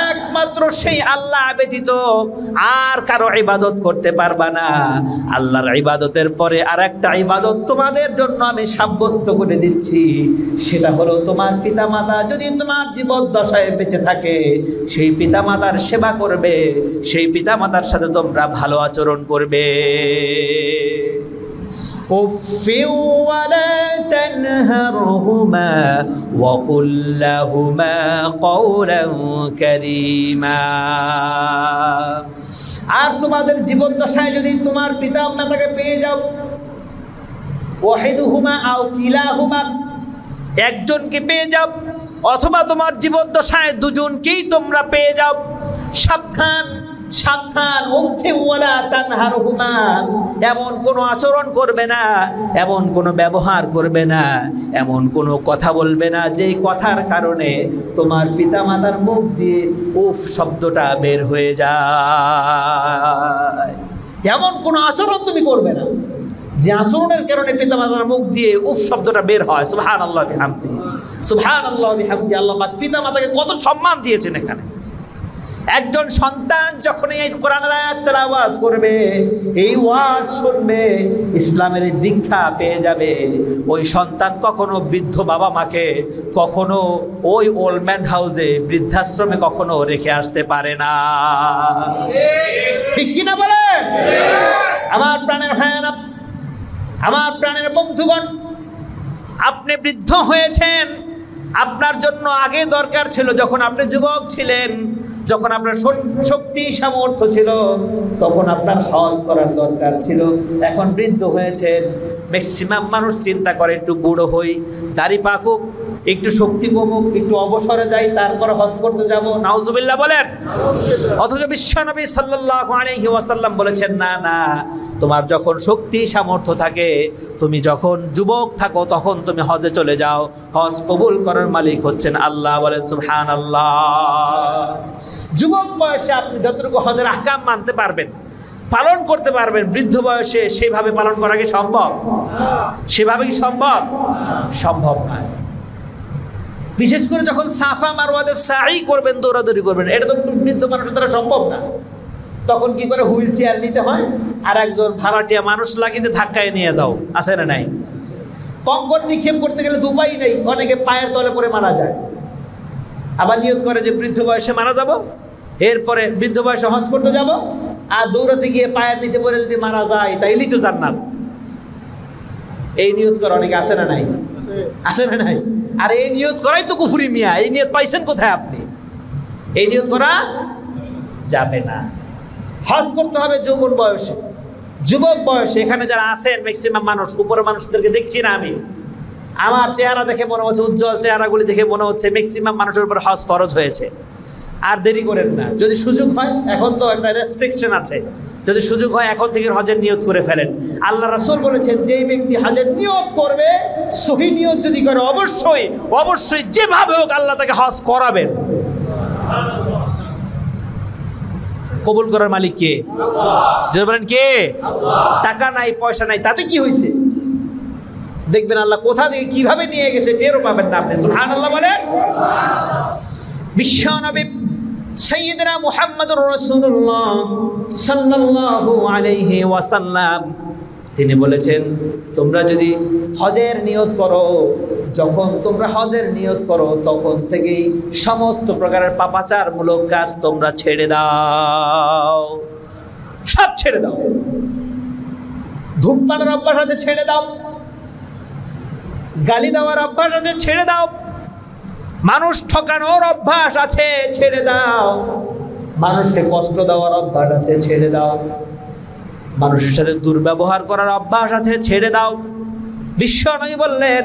A: একমাত্র সেই আল্লাহ ব্যতীত আর কারো ইবাদত করতে পারবা না। আল্লাহর ইবাদতের পরে আর একটা ইবাদত তোমাদের জন্য আমি সাব্যস্ত করে দিচ্ছি, সেটা হলো তোমার পিতামাতা যদি তোমার জীবদ্দশায় বেঁচে থাকে, সেই পিতামাতার সেবা করবে, সেই পিতামাতার সাথে তোমরা ভালো আচরণ করবে। ولا تنهرهما وقل لهما قولا كريما। আর তোমাদের জীবন দশায় যদি তোমার পিতা মাতাকে পেয়ে যাও, ওয়াহিদুহুমা আও কিলাহুমা, একজনকে পেয়ে যাও অথবা তোমার জীবন দশায় দুজনকেই তোমরা পেয়ে যাও, সাবধান সাবধান, উফি ওয়ালা তানহারহুমা, এমন কোনো আচরণ করবে না, এমন কোনো ব্যবহার করবে না, এমন কোনো কথা বলবে না যেই কথার কারণে তোমার পিতামাতার মুখ দিয়ে উফ শব্দটা বের হয়ে যায়। এমন কোনো আচরণ তুমি করবে না যে আচরণের কারণে পিতামাতার মুখ দিয়ে উফ শব্দটা বের হয়। সুবহানাল্লাহ বিহামদিহি, সুবহানাল্লাহ বিহামদিহি। আল্লাহ পাক পিতামাতাকে কত সম্মান দিয়েছেন এখানে। একজন সন্তান যখন এই কোরআনের আয়াত তেলাওয়াত করবে, এই ওয়াজ শুনবে, ইসলামের দীক্ষা পেয়ে যাবে, ওই সন্তান কখনো বৃদ্ধ বাবা মাকে কখনো ওই ওল্ড ম্যান হাউসে, বৃদ্ধাশ্রমে কখনো রেখে আসতে পারে না। ঠিক কিনা বলেন? আমার প্রাণের ভাইয়েরা, আমার প্রাণের বন্ধুগণ, আপনি বৃদ্ধ হয়েছেন, আপনার জন্য আগে দরকার ছিল যখন আপনি যুবক ছিলেন, যখন আপনার শক্তি সামর্থ্য ছিল, তখন আপনার হজ করার দরকার ছিল। এখন বৃদ্ধ হয়েছেন, ম্যাক্সিমাম মানুষ চিন্তা করে একটু বুড়ো হই, দাড়ি পাকুক, একটু শক্তি কমুক, একটু অবসরে যাই, তারপর হজ করতে যাব। নাউজুবিল্লাহ বলেন। অথচ বিশ্বনবী সাল্লাল্লাহু আলাইহি ওয়াসাল্লাম বলেছেন, না না, তোমার যখন শক্তি সামর্থ্য থাকে, তুমি যখন যুবক থাকো, তখন তুমি হজে চলে যাও। হজ কবুল করার মালিক হচ্ছেন আল্লাহ। বলেন সুবহানাল্লাহ। যুবক বয়সে আপনি যতটুকু হজের আহকাম মানতে পারবেন, পালন করতে পারবেন, বৃদ্ধ বয়সে সেভাবে পালন করা কি সম্ভব? সেভাবে কি সম্ভব? সম্ভব নয়। বিশেষ করে যখন সাফা মারওয়াতে সাই করবেন, দৌড়াদৌড়ি করবেন, এটা তো বৃদ্ধ মানুষের দ্বারা সম্ভব না। তখন কি করে? হুইল চেয়ার নিতে হয়, আর একজন ভাড়াটিয়া মানুষ লাগিয়ে ধাক্কায় নিয়ে যাও, আছে না নাই? কঙ্কর নিক্ষেপ করতে গেলে দুপাই নেই, অনেকে পায়ের তলে পড়ে মারা যায়। আবার নিয়ত করে যে বৃদ্ধ বয়সে মারা যাব, এরপরে বৃদ্ধ বয়সে হজ করতে যাব, আর দৌড়াতে গিয়ে পায়ের নিচে পড়ে যদি মারা যায় তাইলেই তো জান্নাত। এই নিয়ত করে অনেকে, আছে না নাই? আছে না নাই? আর এই নিয়ত করাই তো কুফরি মিয়া। এই নিয়ত পাইছেন কোথায় আপনি? এই নিয়ত করা যাবে না। হজ করতে হবে যৌবন বয়সে, যুবক বয়সে। এখানে যারা আছেন ম্যাক্সিমাম মানুষ, উপরের মানুষদেরকে দেখছি না আমি, আমার চেহারা দেখে মনে হচ্ছে, উজ্জ্বল চেহারাগুলি দেখে মনে হচ্ছে ম্যাক্সিমাম মানুষের উপর হজ ফরজ হয়েছে। আর দেরি করেন না, যদি সুযোগ হয়, এখন তো একটা রেস্ট্রিকশন আছে, যদি সুযোগ হয় এখন থেকে হজের নিয়ত করে ফেলেন। আল্লাহ রাসূল বলেছেন, যেই ব্যক্তি হজের নিয়ত করবে, সহি নিয়ত যদি করে, অবশ্যই অবশ্যই যেভাবে হোক আল্লাহ তাকে হজ করাবেন। কবুল করার মালিক কে? আল্লাহ। বলেন কে? আল্লাহ। টাকা নাই, পয়সা নাই, তাতে কি হয়েছে? দেখবেন আল্লাহ কোথা থেকে কিভাবে নিয়ে গেছে টেরও পাবেন না আপনি। সুবহানাল্লাহ বলেন। বিশ্বনবী সাইয়্যিদনা মুহাম্মদুর রাসূলুল্লাহ সাল্লাল্লাহু আলাইহি ওয়াসাল্লাম তিনি বলেছেন, তোমরা যদি হজের নিয়ত করো, যখন তোমরা হজের নিয়ত করো, তখন থেকেই সমস্ত প্রকারের পাপাচারমূলক কাজ তোমরা ছেড়ে দাও, সব ছেড়ে দাও। ধূমপানের অভ্যাস আছে, ছেড়ে দাও। গালি দেওয়ার অভ্যাস আছে, ছেড়ে দাও। মানুষ ঠকানোর অভ্যাস আছে, ছেড়ে দাও। মানুষকে কষ্ট দেওয়ার অভ্যাস আছে, ছেড়ে দাও। মানুষের সাথে দুর্ব্যবহার করার অভ্যাস আছে, ছেড়ে দাও। বিশ্বনবী বললেন,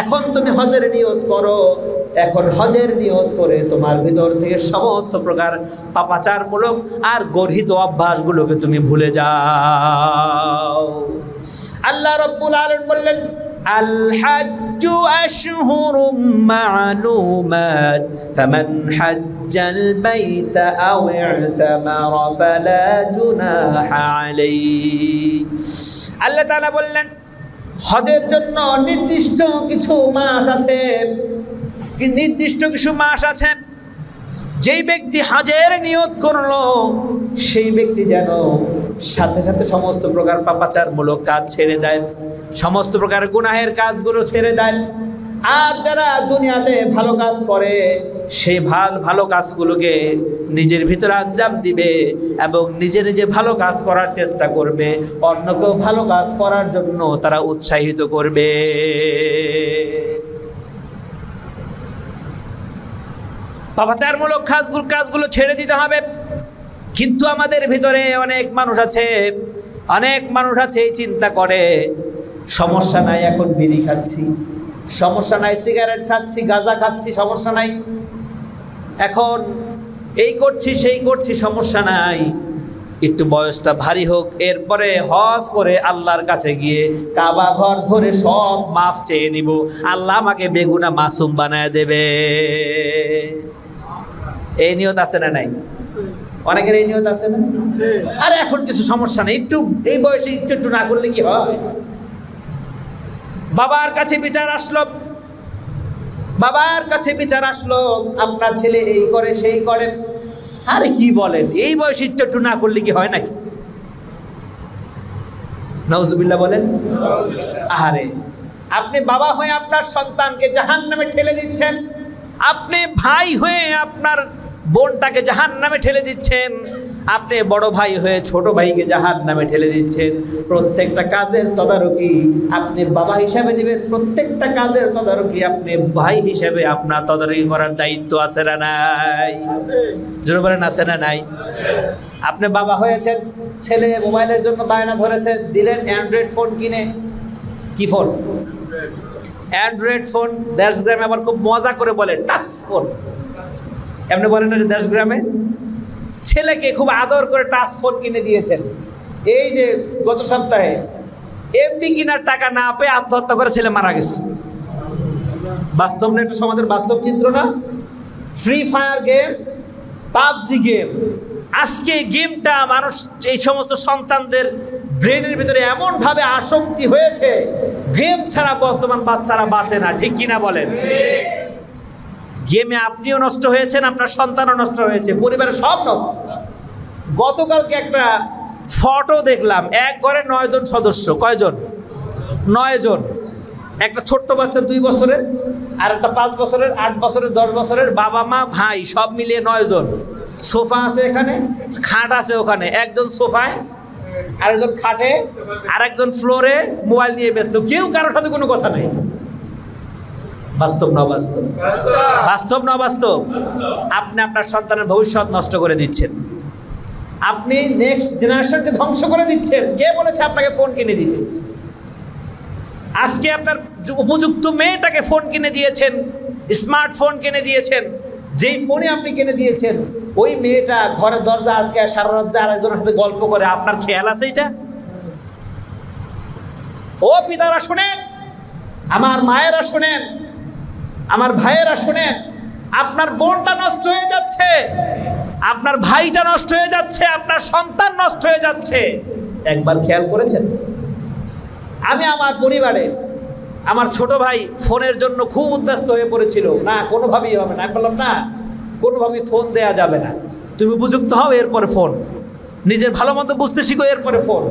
A: এখন তুমি হজের নিয়ত করো, এখন হজের নিয়ত করে তোমার ভিতর থেকে সমস্ত প্রকার পাপাচারমূলক আর গর্হিত অভ্যাসগুলোকে তুমি ভুলে যাও। আল্লাহ রাব্বুল আলামিন বললেন, আল হাজ্জু আশহুরুম মা'লুমাত ফামান হাজ্জাল বাইতা আও ইতামারা ফালা জুনাহা আলাইহি। আল্লাহ তাআলা বললেন, হজের জন্য নির্দিষ্ট কিছু মাস আছে, নির্দিষ্ট কিছু মাস আছে। যেই ব্যক্তি হজের নিয়ত করলো, সেই ব্যক্তি যেন সাথে সাথে সমস্ত প্রকার পাপাচারমূলক কাজ ছেড়ে দেয়, সমস্ত প্রকার গুনাহের কাজগুলো ছেড়ে দেয়। আর যারা দুনিয়াতে ভালো কাজ করে, সেই ভালো কাজগুলোকে নিজের ভিতরে আঞ্জাম দিবে এবং নিজে নিজে ভালো কাজ করার চেষ্টা করবে, অন্যকেও ভালো কাজ করার জন্য তারা উৎসাহিত করবে। পাপাচারমূলক কাজগুলো ছেড়ে দিতে হবে। কিন্তু আমাদের ভিতরে অনেক মানুষ আছে এই চিন্তা করে সমস্যা নাই, এখন বিড়ি খাচ্ছি, সমস্যা নাই, সিগারেট খাচ্ছি, গাঁজা খাচ্ছি, সমস্যা নাই, এখন এই করছি সেই করছি, সমস্যা নাই, একটু বয়সটা ভারী হোক, এরপরে হজ করে আল্লাহর কাছে গিয়ে কাবা ঘর ধরে সব মাফ চেয়ে নিব, আল্লাহ আমাকে বেগুনা মাসুম বানায় দেবে। এই নিয়ত আছে না নাই? অনেকের এই নিয়ত আছে না? আরে এখন কিছু সমস্যা নেই, একটু এই বয়সে একটু না করলে কি হয়? বাবার কাছে বিচার আসলো, আপনার ছেলে এই করে সেই করে। আরে কি বলেন, এই বয়সে একটু না করলে কি হয় নাকি? নাউজুবিল্লাহ বলেন। আহারে, আপনি বাবা হয়ে আপনার সন্তানকে জাহান্নামে ঠেলে দিচ্ছেন, আপনি ভাই হয়ে আপনার বোনটাকে জাহান্নামে ঠেলে দিচ্ছেন, আপনি বড় ভাই হয়ে ছোট ভাইকে জাহান্নামে ঠেলে দিচ্ছেন। প্রত্যেকটা কাজের তদারকি আপনি বাবা হিসাবে নেবেন, প্রত্যেকটা কাজের তদারকি আপনি ভাই হিসাবে আপনার তদারকি করার দায়িত্ব আছে না নাই? জোরে বলেন, আছে না নাই? আপনি বাবা হয়েছেন, ছেলে মোবাইলের জন্য বায়না ধরেছে, দিলেন অ্যান্ড্রয়েড ফোন কিনে। কি ফোন? Android phone. 10 গ্রামে আবার খুব মজা করে বলে টাচ ফোন, এমনি বলেন না 10 গ্রামে। ছেলেকে খুব আদর করে টাচ ফোন কিনে দিয়েছেন। এই যে গত সপ্তাহে এমবি কেনার টাকা না পেয়ে আত্মহত্যা করে ছেলে মারা গেছে। বাস্তব না? এটা সমাজের বাস্তব চিত্র না? Free fire game, PUBG game, আজকে গেমটা মানুষ এই সমস্ত সন্তানদের ব্রেনের ভিতরে এমন ভাবে আসক্তি হয়েছে, গেম ছাড়া বর্তমান বাচ্চারা বাঁচে না। ঠিক কিনা বলেন? গেমে আপনিও নষ্ট হয়েছেন, আপনার সন্তানও নষ্ট হয়েছে, পরিবারের সব নষ্ট। গতকালকে একটা ফটো দেখলাম, এক ঘরে 9 জন সদস্য। কয়জন? 9 জন। একটা ছোট্ট বাচ্চা 2 বছরের, আর একটা 5 বছরের, 8 বছরের, 10 বছরের, বাবা মা ভাই সব মিলিয়ে 9 জন। সোফা আছে এখানে, খাট আছে ওখানে, একজন সোফায়, আরেকজন খাটে, আরেকজন ফ্লোরে মোবাইল নিয়ে ব্যস্ত, কেউ কারোর সাথে কোনো কথা নাই। বাস্তব না বাস্তব? বাস্তব না বাস্তব? আপনি আপনার সন্তানের ভবিষ্যৎ নষ্ট করে দিচ্ছেন, আপনি নেক্সট জেনারেশনকে ধ্বংস করে দিচ্ছেন। কে বলেছে আপনাকে ফোন কিনে দিতে? আজকে আপনার উপযুক্ত মেয়েটাকে ফোন কিনে দিয়েছেন, স্মার্টফোন কিনে দিয়েছেন। যেই ফোনে আপনি কিনে দিয়েছেন, ওই মেয়েটা ঘরের দরজা আটকে সারা রাত আরেকজনের সাথে গল্প করে। আপনার খেয়াল আছে এটা? ও পিতারা শোনেন, আমার মায়েরা শোনেন, আমার ভাইয়েরা শোনেন, আপনার বোনটা নষ্ট হয়ে যাচ্ছে, আপনার ভাইটা নষ্ট হয়ে যাচ্ছে, আপনার সন্তান নষ্ট হয়ে যাচ্ছে। একবার খেয়াল করেছেন? আমি আমার পরিবারে, আমার ছোট ভাই ফোনের জন্য খুব উদ্ব্যস্ত হয়ে পড়েছিল। না, কোনোভাবেই হবে না। আমি বললাম না, কোনোভাবেই ফোন দেয়া যাবে না, তুমি উপযুক্ত হও, এরপরে ফোন, নিজের ভালো মন্দ বুঝতে শিখো, এরপরে ফোন।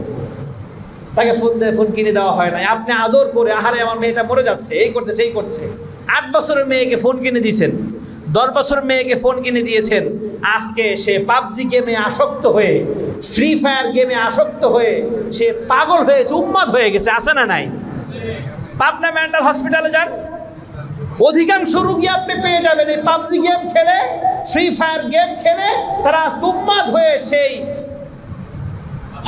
A: তাকে ফোন কিনে দেওয়া হয় না। আপনি আদর করে, আহারে আমার মেয়েটা মরে যাচ্ছে, এই করছে সেই করছে। 8 বছরের মেয়েকে ফোন কিনে দিয়েছেন, 10 বছরের মেয়েকে ফোন কিনে দিয়েছেন। আজকে সে পাবজি গেমে আসক্ত হয়ে, ফ্রি ফায়ার গেমে আসক্ত হয়ে সে পাগল হয়েছে, উন্মাদ হয়ে গেছে। আছে না নাই? পাবনা মেন্টাল হসপিটালে যান, অধিকাংশ রোগী আপনি পেয়ে যাবেন এই পাবজি গেম খেলে, ফ্রি ফায়ার গেম খেলে তারা আজকে উন্মাদ হয়ে সেই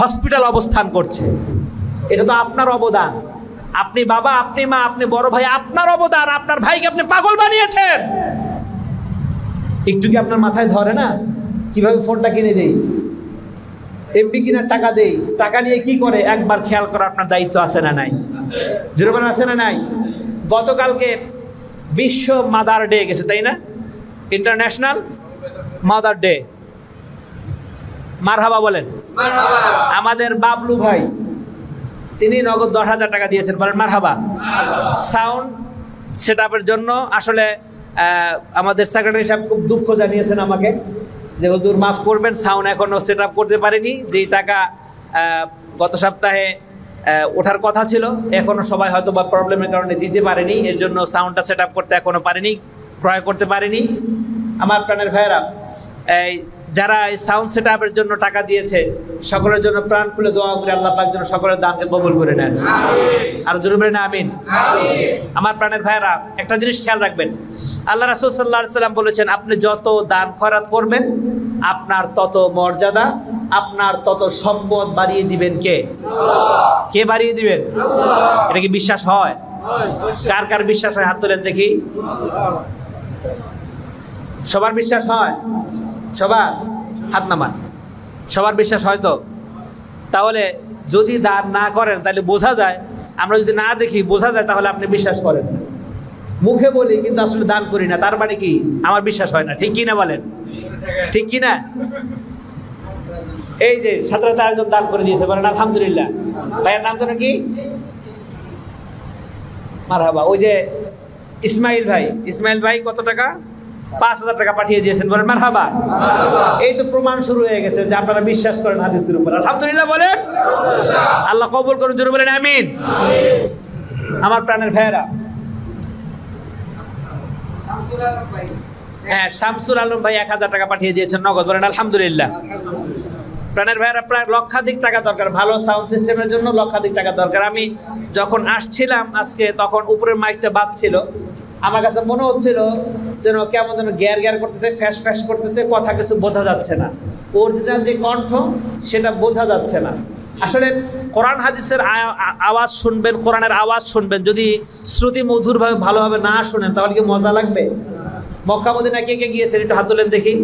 A: হসপিটাল অবস্থান করছে। এটা তো আপনার অবদান। আপনি বাবা, আপনি মা, আপনি বড় ভাই, আপনার অবদান। আপনার ভাইকে আপনি পাগল বানিয়েছেন। একটু কি আপনার মাথায় ধরে না কিভাবে ফোনটা কিনে দেই, এমবি কিনার টাকা দেই, টাকা নিয়ে কি করে? একবার খেয়াল করা আপনার দায়িত্ব আছে না নাই? জোরে আছে না নাই? গতকালকে বিশ্ব মাদার ডে গেছে, তাই না? International mother day. মারহাবা বলেন। আমাদের বাবলু ভাই, তিনি নগদ 10,000 টাকা দিয়েছেন, বলেন মারহাবা। সাউন্ড সেট আপের জন্য আসলে আমাদের সেক্রেটারি সাহেব খুব দুঃখ জানিয়েছেন আমাকে, যে হুজুর মাফ করবেন, সাউন্ড এখনও সেট আপ করতে পারেনি। যেই টাকা গত সপ্তাহে ওঠার কথা ছিল, এখনও সবাই হয়তো বা প্রবলেমের কারণে দিতে পারেনি, এর জন্য সাউন্ডটা সেট আপ করতে এখনও পারেনি, ক্রয় করতে পারেনি। আমার প্রাণের ভাইয়েরা, এই যারা এই সাউন্ড সেটআপের জন্য টাকা দিয়েছে সকলের জন্য প্রাণ খুলে দোয়া করে আল্লাহ পাক যেন সকলের দানকে কবুল করে নেন। আমিন। আর জোরে বলেন আমিন। আমিন। আমার প্রাণের ভাইরা একটা জিনিস খেয়াল রাখবেন, আল্লাহ রাসূল সাল্লাল্লাহু আলাইহি সাল্লাম বলেছেন, আপনি যত দান খয়রাত করবেন আপনার তত মর্যাদা, আপনার তত সম্পদ বাড়িয়ে দিবেন কে? আল্লাহ। কে বাড়িয়ে দিবেন? আল্লাহ। এটা কি বিশ্বাস হয়? কার কার বিশ্বাস হয় হাত তোলেন দেখি। সবার বিশ্বাস হয়? সবার হাত নামান। সবার বিশ্বাস হয় তো? তাহলে যদি দান না করেন তাহলে বোঝা যায়, আমরা যদি না দেখি বোঝা যায় তাহলে আপনি বিশ্বাস করেন না। মুখে বলি কিন্তু আসলে দান করি না, তার মানে কি আমার বিশ্বাস হয় না। ঠিক কি না বলেন? ঠিক কি না? এই যে 17 জন দান করে দিয়েছে, বলেন আলহামদুলিল্লাহ। ভাইয়ের নাম যেন কি? মারহাবা। ওই যে ইসমাইল ভাই কত টাকা? 5,000 টাকা পাঠিয়ে দিয়েছেন, বলেন মারহাবা। এই তো প্রমাণ শুরু হয়ে গেছে যে আপনারা বিশ্বাস করেন হাদিসের উপর। আলহামদুলিল্লাহ বলেন। আল্লাহ কবুল করুন, জোরে বলেন আমিন। আমার প্রাণের ভাইয়েরা, হ্যাঁ শামসুল আলম ভাই 1000 টাকা পাঠিয়ে দিয়েছেন নগদ, বলেন আলহামদুলিল্লাহ। প্রাণের ভাইয়েরা, প্রায় লক্ষাধিক টাকা দরকার, ভালো সাউন্ড সিস্টেমের জন্য লক্ষাধিক টাকা দরকার। আমি যখন আসছিলাম আজকে তখন উপরের মাইকটা বাজছিল, আমার কাছে মনে হচ্ছিল যেন কেমন যেন গ্যার করতেছে, ফ্যাস ফ্যাস করতেছে, কথা কিছু বোঝা যাচ্ছে না। অরিজিনাল যে কণ্ঠ সেটা বোঝা যাচ্ছে না। আসলে কোরআন হাদিসের আওয়াজ শুনবেন, কোরআনের আওয়াজ শুনবেন, যদি শ্রুতি মধুরভাবে ভালোভাবে না শুনেন তাহলে কি মজা লাগবে? মক্কা মদিনা কে কে গিয়েছেন একটু হাত তোলেন দেখি।